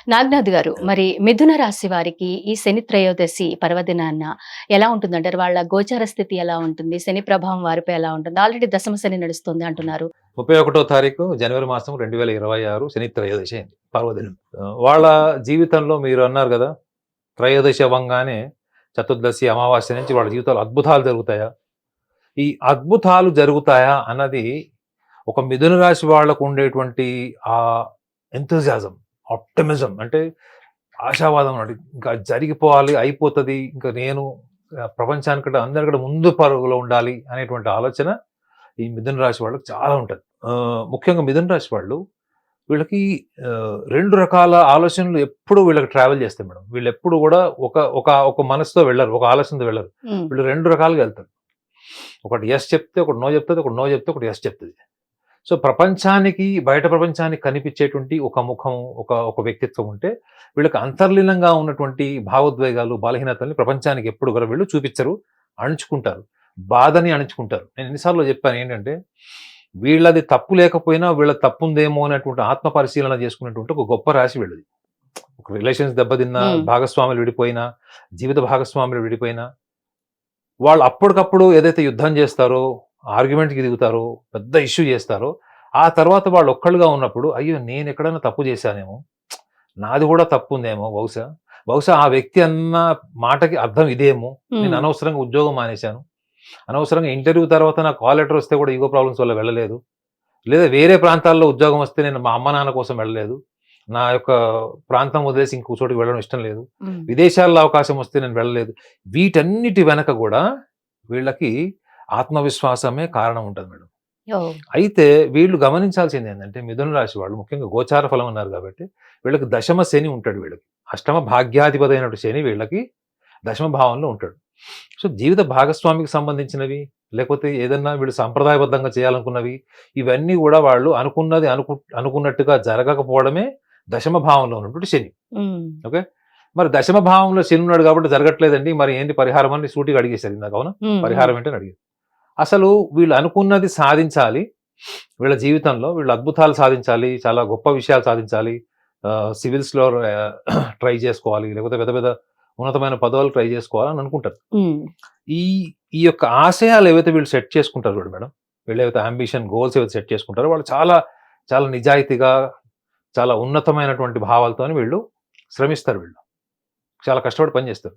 నాగనాథ్ గారు, మరి మిథున రాశి వారికి ఈ శని త్రయోదశి పర్వదినాన ఎలా ఉంటుందంటారు? వాళ్ళ గోచార స్థితి ఎలా ఉంటుంది? శని ప్రభావం వారిపై ఎలా ఉంటుంది? ఆల్రెడీ దశమ శని నడుస్తుంది అంటున్నారు. 31వ తారీఖు జనవరి మాసం 2026 శని త్రయోదశి అయింది పర్వదినం. వాళ్ళ జీవితంలో మీరు అన్నారు గదా! త్రయోదశి అవ్వంగానే చతుర్దశి, అమావాస్య నుంచి వాళ్ళ జీవితాల్లో అద్భుతాలు జరుగుతాయా? ఈ అద్భుతాలు జరుగుతాయా అన్నది ఒక మిథున రాశి వాళ్ళకు ఉండేటువంటి ఎంథూసియాజం, ఆప్టిమిజం అంటే ఆశావాదం అండి. ఇంకా జరిగిపోవాలి, అయిపోతది. ఇంకా నేను ప్రపంచానికంటే అందరికంటే ముందు పరుగులో ఉండాలి అనేటువంటి ఆలోచన ఈ మిథున రాశి వాళ్ళకి చాలా ఉంటది. ముఖ్యంగా మిథున రాశి వాళ్ళు వీళ్ళకి 2 రకాల ఆలోచనలు ఎప్పుడు వీళ్ళకి ట్రావెల్ చేస్తాయి మేడం. వీళ్ళెప్పుడు గూడా ఒక ఒక ఒక మనసుతో వెళ్లరు. ఒక ఆలోచనతో వెళ్లరు. హ్మ్. వీళ్ళు 2 రకాలుగా ఎళ్తారు. ఒకటి యెస్ చెప్తే, ఒకటి నో చెప్తది. ఒకటి నో చెప్తే, ఒకటి యెస్ చెప్తది. సో, ప్రపంచానికి, బయట ప్రపంచానికి కనిపించేటువంటి ఒక ముఖం, ఒక వ్యక్తిత్వం ఉంటే, వీళ్ళకి అంతర్లీనంగా ఉన్నటువంటి భావోద్వేగాలు, బలహీనతల్ని ప్రపంచానికి ఎప్పుడు కూడా వీళ్ళు చూపిచ్చరు. అణుచుకుంటారు. బాధని అణుచుకుంటారు. నేను ఎన్ని సార్లు చెప్పాను ఏంటంటే, వీళ్ళది తప్పు లేకపోయినా వీళ్ళది తప్పుందేమో అనేటువంటి ఆత్మ పరిశీలన చేసుకునేటువంటి ఒక గొప్ప రాశి వీళ్ళది. ఒక రిలేషన్స్ దెబ్బతిన్నా, భాగస్వాములు విడిపోయినా, జీవిత భాగస్వాములు విడిపోయినా, వాళ్ళు అప్పటికప్పుడు ఏదైతే యుద్ధం చేస్తారో, ఆర్గ్యుమెంట్‌కి దిగుతారో, పెద్ద ఇష్యూ చేస్తారో, ఆ తర్వాత వాళ్ళు ఒక్కళ్ళుగా ఉన్నప్పుడు, అయ్యో! నేనెక్కడైనా తప్పు చేశానేమో, నాది కూడా తప్పుందేమో బహుశా. బహుశా ఆ వ్యక్తి అన్న మాటకి అర్థం ఇదేమో, నేను అనవసరంగా ఉద్యోగం మానేశాను. అనవసరంగా ఇంటర్వ్యూ తర్వాత నాకు కాల్ లెటర్ వస్తే కూడా ఇగో ప్రాబ్లమ్స్ వల్ల వెళ్ళలేదు. లేదా వేరే ప్రాంతాల్లో ఉద్యోగం వస్తే నేను మా అమ్మ, నాన్న కోసం వెళ్ళలేదు. నా యొక్క ప్రాంతం వదిలేసి ఇంకో చోటికి వెళ్ళడం ఇష్టం లేదు. విదేశాల్లో అవకాశం వస్తే నేను వెళ్ళలేదు. వీటన్నిటి వెనక గూడా వీళ్ళకి ఆత్మవిశ్వాసమే కారణం ఉంటది మేడం. అయితే వీళ్ళు గమనించాల్సిందేంటంటే మిథున రాశి వాళ్ళు ముఖ్యంగా గోచార ఫలం అన్నారు కాబట్టి వీళ్ళకి దశమ శని ఉంటాడు వీళ్ళకి. అష్టమ భాగ్యాధిపతి అయినటువంటి శని వీళ్ళకి దశమ భావంలో ఉంటాడు. సో, జీవిత భాగస్వామికి సంబంధించినవి, లేకపోతే ఏదన్నా వీళ్ళు సాంప్రదాయబద్ధంగా చేయాలనుకున్నవి, ఇవన్నీ గూడా వాళ్ళు అనుకున్నట్టుగా జరగకపోవడమే దశమ భావంలో ఉన్నటువంటి శని. ఓకే. మరి దశమ భావంలో శని ఉన్నాడు కాబట్టి జరగట్లేదండి. మరి ఏంటి పరిహారం అని సూటిగా అడిగేశారు ఇందాక. అవునా? పరిహారం ఏంటని అడిగారు. అసలు వీళ్ళు అనుకున్నది సాధించాలి. వీళ్ళ జీవితంలో వీళ్ళు అద్భుతాలు సాధించాలి. చాలా గొప్ప విషయాలు సాధించాలి. సివిల్స్‌లో ట్రై చేసుకోవాలి. లేకపోతే పెద్ద పెద్ద ఉన్నతమైన పదవులు ట్రై చేసుకోవాలని అనుకుంటారు. ఈ ఈ యొక్క ఆశయాలు ఏవైతే వీళ్ళు సెట్ చేసుకుంటారు చూడు మేడం. వీళ్ళేవైతే అంబిషన్, గోల్స్ ఏవైతే సెట్ చేసుకుంటారో వాళ్ళు చాలా చాలా నిజాయితీగా, చాలా ఉన్నతమైనటువంటి భావాలతోని వీళ్ళు శ్రమిస్తారు వీళ్ళు. చాలా కష్టపడి పని చేస్తారు.